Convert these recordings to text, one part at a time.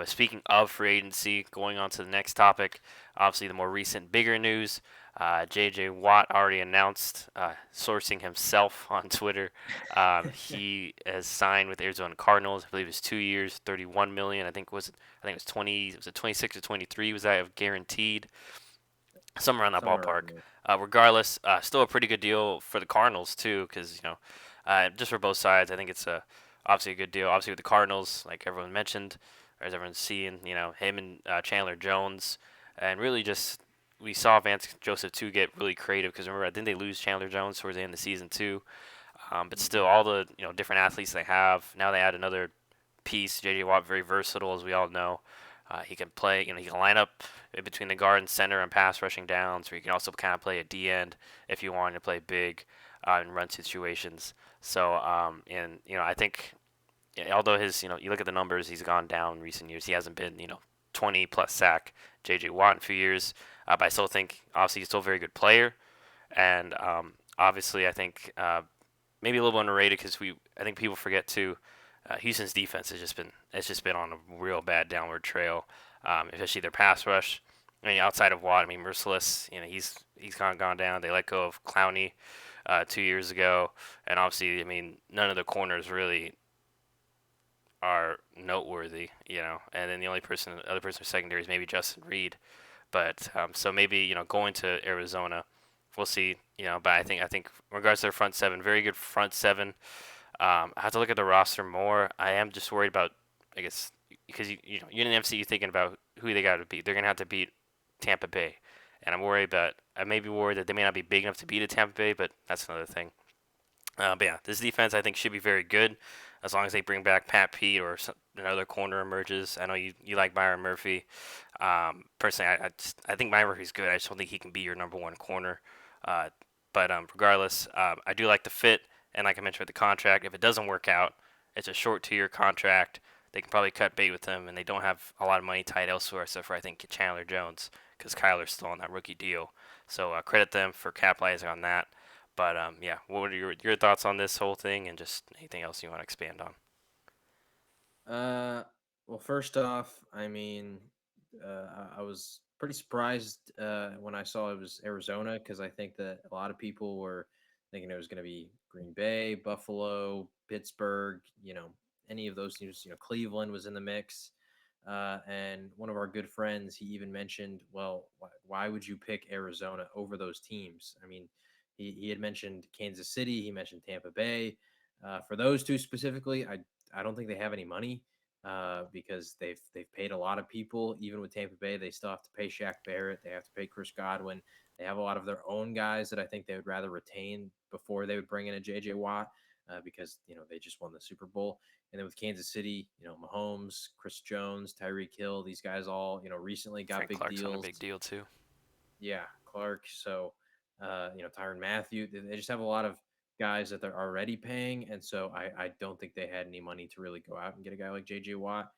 Speaking of free agency, going on to the next topic, obviously the more recent, bigger news. J.J. Watt already announced, sourcing himself on Twitter, he has signed with Arizona Cardinals. I believe it's 2 years, 31 million. I think it was 20. Was it 26 or 23? Was that guaranteed? Somewhere around that Somewhere around ballpark. there. Regardless, still a pretty good deal for the Cardinals too, because just for both sides, I think it's obviously a good deal. Obviously with the Cardinals, like everyone mentioned, or as everyone's seeing, him and Chandler Jones, and really just we saw Vance Joseph too get really creative because remember I think they lose Chandler Jones towards the end of the season too. But still, Hmm. all the different athletes they have now they add another piece. J.J. Watt very versatile as we all know. He can play, he can line up in between the guard and center and pass rushing downs, or he can also kind of play a D end if you want to play big in run situations. So, and I think although you look at the numbers, he's gone down in recent years. He hasn't been, 20 plus sack J.J. Watt in a few years, but I still think obviously he's still a very good player, and obviously I think maybe a little underrated because I think people forget too. Houston's defense has just been on a real bad downward trail, especially their pass rush. I mean, outside of Watt, I mean, Merciless, he's kind of gone down. They let go of Clowney 2 years ago, and obviously, I mean, none of the corners really are noteworthy, And then the other person in secondary is maybe Justin Reed, but so maybe going to Arizona, we'll see, But I think in regards to their front seven, very good front seven. I have to look at the roster more. I am just worried about, I guess, because you're in the NFC, you're thinking about who they got to beat. They're gonna have to beat Tampa Bay, and I may be worried that they may not be big enough to beat a Tampa Bay, but that's another thing. But yeah, this defense I think should be very good as long as they bring back Pat Pete or another corner emerges. I know you like Byron Murphy. Personally, I think Byron Murphy's good. I just don't think he can be your number one corner. Uh, but regardless, I do like the fit, and like I mentioned with the contract, if it doesn't work out, it's a short 2 year contract. They can probably cut bait with him, and they don't have a lot of money tied elsewhere, except for I think Chandler Jones, because Kyler's still on that rookie deal. So credit them for capitalizing on that. But yeah, what are your thoughts on this whole thing, and just anything else you want to expand on? Uh, well, first off, I mean, I was pretty surprised when I saw it was Arizona because I think that a lot of people were thinking it was going to be Green Bay, Buffalo, Pittsburgh, any of those teams. Cleveland was in the mix. And one of our good friends, he even mentioned, well, why would you pick Arizona over those teams? I mean, he had mentioned Kansas City, he mentioned Tampa Bay. For those two specifically, I don't think they have any money because they've paid a lot of people. Even with Tampa Bay, they still have to pay Shaq Barrett. They have to pay Chris Godwin. They have a lot of their own guys that I think they would rather retain before they would bring in a JJ Watt because they just won the Super Bowl. And then with Kansas City, Mahomes, Chris Jones, Tyreek Hill, these guys all recently got Frank big Clark's on a deals. big deal too. Yeah, Clark. So, Tyron Matthew. They just have a lot of guys that they're already paying, and so I don't think they had any money to really go out and get a guy like JJ Watt.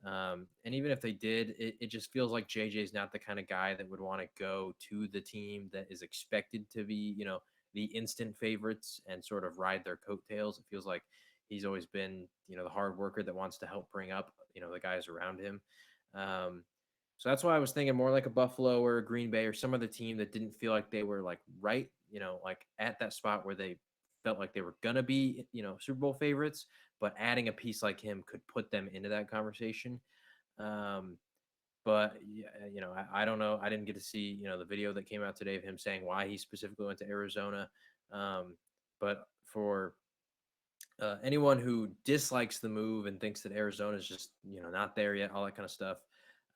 And even if they did, it just feels like JJ's not the kind of guy that would want to go to the team that is expected to be, the instant favorites and sort of ride their coattails. It feels like he's always been, the hard worker that wants to help bring up, the guys around him. Um, so that's why I was thinking more like a Buffalo or a Green Bay or some other team that didn't feel like they were like right, like at that spot where they felt like they were gonna be, Super Bowl favorites, but adding a piece like him could put them into that conversation. Um, but yeah, I don't know. I didn't get to see, the video that came out today of him saying why he specifically went to Arizona. Um, but for anyone who dislikes the move and thinks that Arizona is just not there yet, all that kind of stuff.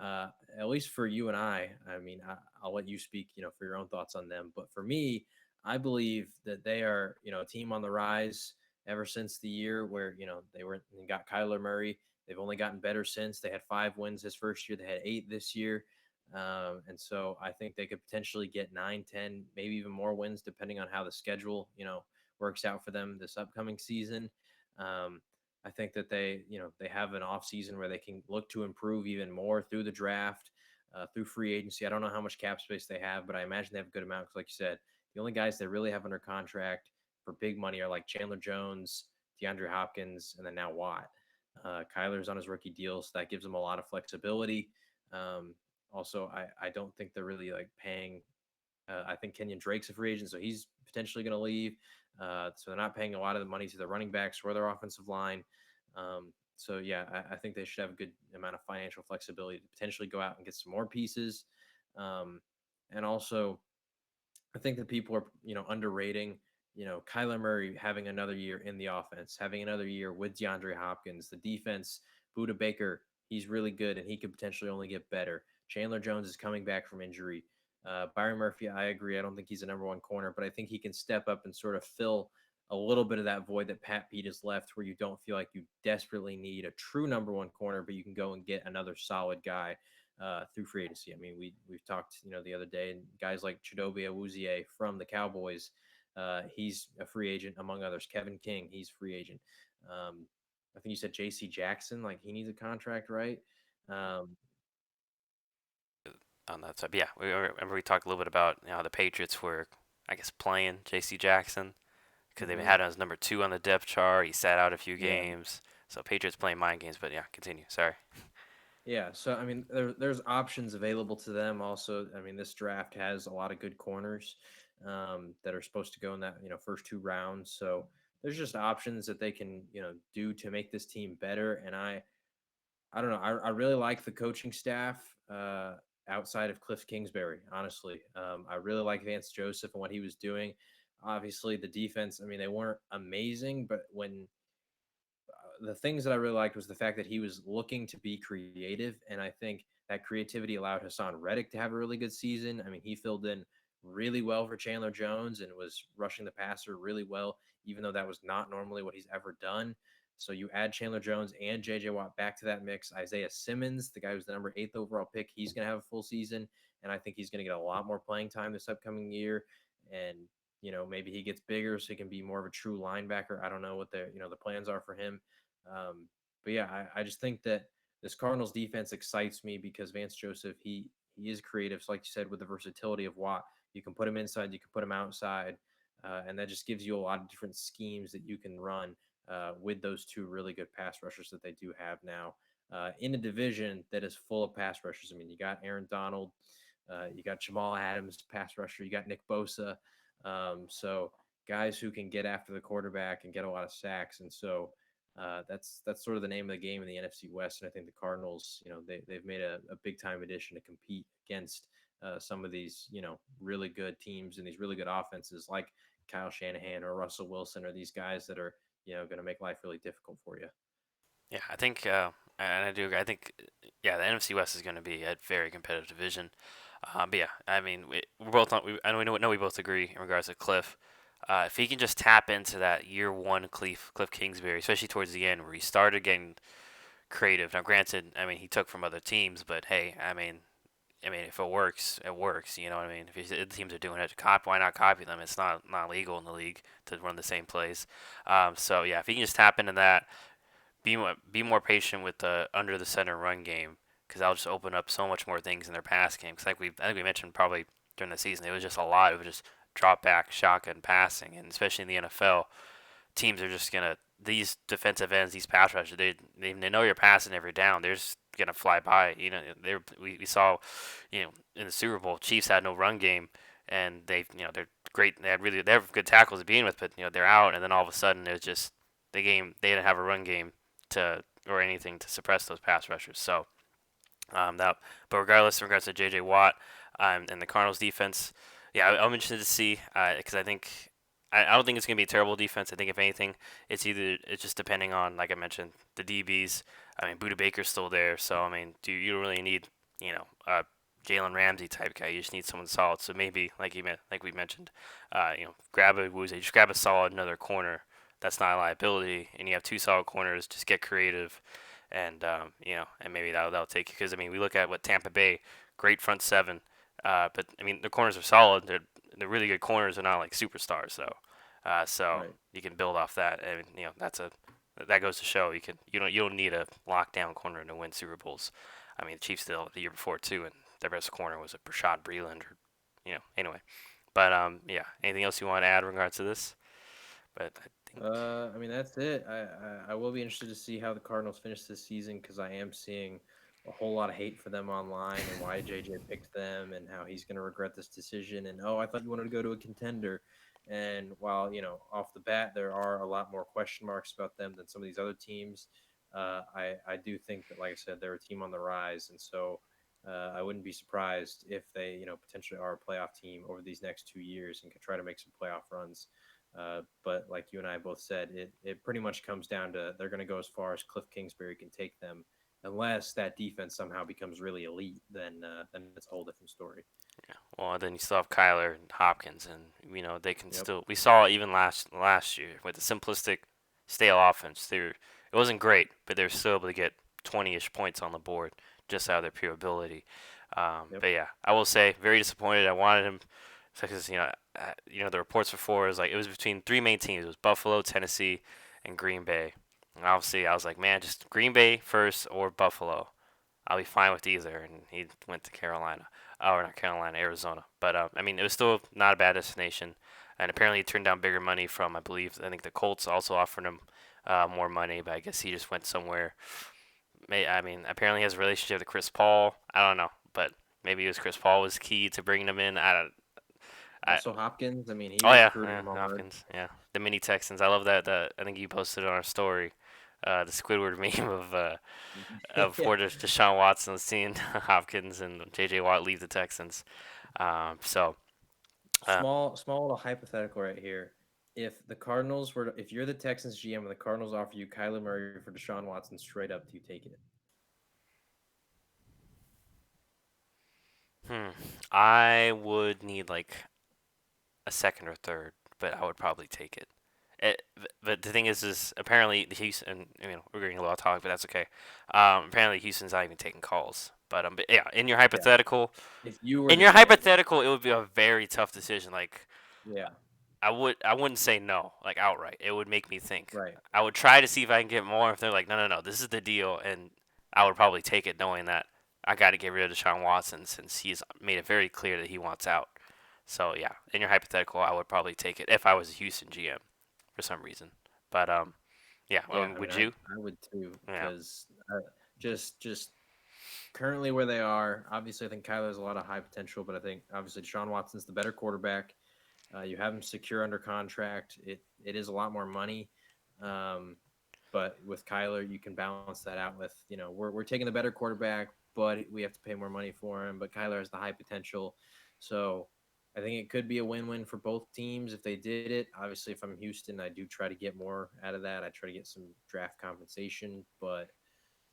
Uh, at least for you and I mean, I'll let you speak, for your own thoughts on them. But for me, I believe that they are, a team on the rise ever since the year where they were and got Kyler Murray. They've only gotten better since. They had 5 wins his first year. They had 8 this year. And so I think they could potentially get 9, 10, maybe even more wins depending on how the schedule, works out for them this upcoming season. Um, I think that they have an off season where they can look to improve even more through the draft, through free agency. I don't know how much cap space they have, but I imagine they have a good amount. Because, like you said, the only guys they really have under contract for big money are like Chandler Jones, DeAndre Hopkins, and then now Watt. Kyler's on his rookie deal, so that gives him a lot of flexibility. Um, Also, I don't think they're really like paying. I think Kenyon Drake's a free agent, so he's potentially going to leave. So they're not paying a lot of the money to their running backs or their offensive line. So yeah, I think they should have a good amount of financial flexibility to potentially go out and get some more pieces. Um, and also, I think that people are, underrating, Kyler Murray having another year in the offense, having another year with DeAndre Hopkins, the defense, Buda Baker, he's really good and he could potentially only get better. Chandler Jones is coming back from injury. Byron Murphy, I agree. I don't think he's a number one corner, but I think he can step up and sort of fill a little bit of that void that Pat Pete has left, where you don't feel like you desperately need a true number one corner, but you can go and get another solid guy through free agency. I mean, we've talked, the other day, and guys like Chidobe Awuzie from the Cowboys, he's a free agent among others. Kevin King, he's free agent. Um, I think you said J.C. Jackson, like he needs a contract, right? Um, On that side. But yeah, remember we talked a little bit about how the Patriots were, I guess, playing J.C. Jackson because they mhm. had him as number 2 on the depth chart. He sat out a few Yeah, games. So Patriots playing mind games, but yeah, continue. Sorry. yeah. So I mean, there's options available to them. Also, I mean, this draft has a lot of good corners that are supposed to go in that first two rounds. So there's just options that they can do to make this team better. And I don't know. I really like the coaching staff outside of Cliff Kingsbury, honestly. I really like Vance Joseph and what he was doing. Obviously, the defense, I mean, they weren't amazing, but when the things that I really liked was the fact that he was looking to be creative, and I think that creativity allowed Hassan Reddick to have a really good season. I mean, he filled in really well for Chandler Jones and was rushing the passer really well, even though that was not normally what he's ever done. So you add Chandler Jones and J.J. Watt back to that mix. Isaiah Simmons, the guy who's the number 8th overall pick, he's going to have a full season, and I think he's going to get a lot more playing time this upcoming year. And maybe he gets bigger so he can be more of a true linebacker. I don't know what the plans are for him. But yeah, I just think that this Cardinals defense excites me because Vance Joseph, he is creative. So like you said, with the versatility of Watt, you can put him inside, you can put him outside, and that just gives you a lot of different schemes that you can run with those two really good pass rushers that they do have now in a division that is full of pass rushers. I mean, you got Aaron Donald, you got Jamal Adams, pass rusher, you got Nick Bosa, so guys who can get after the quarterback and get a lot of sacks, and so that's sort of the name of the game in the NFC West. And I think the Cardinals, they've made a big time addition to compete against some of these, really good teams and these really good offenses like Kyle Shanahan or Russell Wilson or these guys that are, going to make life really difficult for you. Yeah, I think, and I do agree. I think, yeah, the NFC West is going to be a very competitive division. But yeah, I mean, we're both on. I know we both agree in regards to Cliff. If he can just tap into that year one Cliff Kingsbury, especially towards the end where he started getting creative. Now, granted, I mean he took from other teams, but hey, I mean if it works, it works. You know what I mean? If the teams are doing it, why not copy them? It's not legal in the league to run the same plays. So yeah, if he can just tap into that, be more patient with the under the center run game because that'll just open up so much more things in their pass game. Because I think we mentioned probably during the season, it was just a lot. It was just drop back, shotgun passing, and especially in the NFL, teams are just gonna these defensive ends, these pass rushers, they know you're passing every down. They're just gonna fly by. We saw, in the Super Bowl, Chiefs had no run game, and they're great. They have good tackles to begin with, but they're out, and then all of a sudden it was just the game. They didn't have a run game to or anything to suppress those pass rushers. So that, but regardless, in regards to J.J. Watt and the Cardinals defense, yeah, I'm interested to see because I think I don't think it's gonna be a terrible defense. I think if anything, it's just depending on like I mentioned the DBs. I mean, Buda Baker's still there, so I mean, you don't really need a Jalen Ramsey type guy. You just need someone solid. So maybe like we mentioned, grab a Woozy, just grab a solid another corner. That's not a liability, and you have two solid corners. Just get creative and and maybe that'll take you because I mean we look at what Tampa Bay, great front seven, but I mean the corners are solid. They're really good corners. They're not like superstars though, so Right. you can build off that, and that goes to show you don't need a lockdown corner to win Super Bowls. I mean the Chiefs did the year before too, and their best corner was a Rashad Breeland or anyway. But yeah, anything else you want to add in regards to this? But I Anything? I mean that's it. I will be interested to see how the Cardinals finish this season because I am seeing a whole lot of hate for them online and why JJ picked them and how he's going to regret this decision and oh I thought you wanted to go to a contender. And while off the bat there are a lot more question marks about them than some of these other teams, I do think that like I said they're a team on the rise and so. I wouldn't be surprised if they, potentially are a playoff team over these next 2 years and can try to make some playoff runs. But like you and I both said, it pretty much comes down to they're going to go as far as Cliff Kingsbury can take them, unless that defense somehow becomes really elite. Then it's a whole different story. Well, then you still have Kyler and Hopkins, and they can Yep. still. We saw even last year with the simplistic, stale offense. It wasn't great, but they were still able to get 20-ish points on the board just out of their pure ability. Yep. But yeah, I will say very disappointed. I wanted him because the reports before was like it was between three main teams. It was Buffalo, Tennessee, and Green Bay. And obviously, I was like, man, just Green Bay first or Buffalo. I'll be fine with either. And he went to Carolina, or not Carolina, Arizona. But I mean, it was still not a bad destination. And apparently, he turned down bigger money from, I think the Colts also offered him more money, but I guess he just went somewhere. I mean, apparently he has a relationship with Chris Paul. I don't know, but maybe it was Chris Paul was key to bringing him in. I don't. I, Also Hopkins. I mean, he oh yeah, recruited yeah, him hard. Hopkins, yeah, the mini Texans. I love that. That I think you posted it on our story, the Squidward meme of Yeah. poor Deshaun Watson seeing Hopkins and J.J. Watt leave the Texans. So uh, Small little hypothetical right here. If you're the Texans GM and the Cardinals offer you Kyler Murray for Deshaun Watson straight up, do you take it? hmm, I would need like a second or third, but I would probably take it. But the thing is apparently the Houston. We're getting a lot of talk, but that's okay. Apparently Houston's not even taking calls. But yeah, Yeah. If you were in the your GM, hypothetical, it would be a very tough decision. Like yeah, I wouldn't say no, like outright. It would make me think. right. I would try to see if I can get more. If they're like, no, no, no, this is the deal, and I would probably take it, knowing that I got to get rid of Deshaun Watson since he's made it very clear that he wants out. So yeah, in your hypothetical, I would probably take it if I was a Houston GM for some reason. But yeah, Yeah, I mean, would I you? I would too Yeah, because just currently where they are. Obviously, I think Kyler has a lot of high potential, but I think obviously Deshaun Watson's the better quarterback. You have him secure under contract. It is a lot more money, um, but with Kyler, you can balance that out with we're taking the better quarterback, but we have to pay more money for him. But Kyler has the high potential, so I think it could be a win-win for both teams if they did it. Obviously, if I'm Houston, I do try to get more out of that. I try to get some draft compensation, but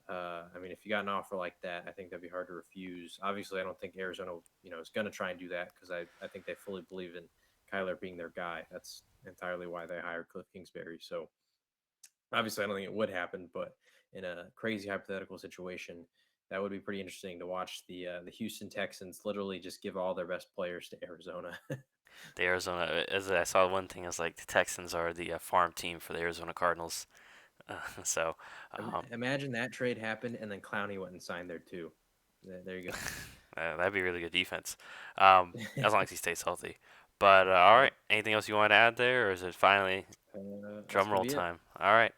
I mean, if you got an offer like that, I think that'd be hard to refuse. Obviously, I don't think Arizona, is going to try and do that because I think they fully believe in Kyler being their guy. That's entirely why they hired Cliff Kingsbury. So obviously, I don't think it would happen, but in a crazy hypothetical situation, that would be pretty interesting to watch the Houston Texans literally just give all their best players to Arizona. the Arizona. As I saw one thing is like the Texans are the farm team for the Arizona Cardinals. So Imagine that trade happened and then Clowney went and signed there too. There you that'd be really good defense, as long as he stays healthy. But all go. right, anything else you want to add there, or is it finally That's drum gonna roll be it. time? All right.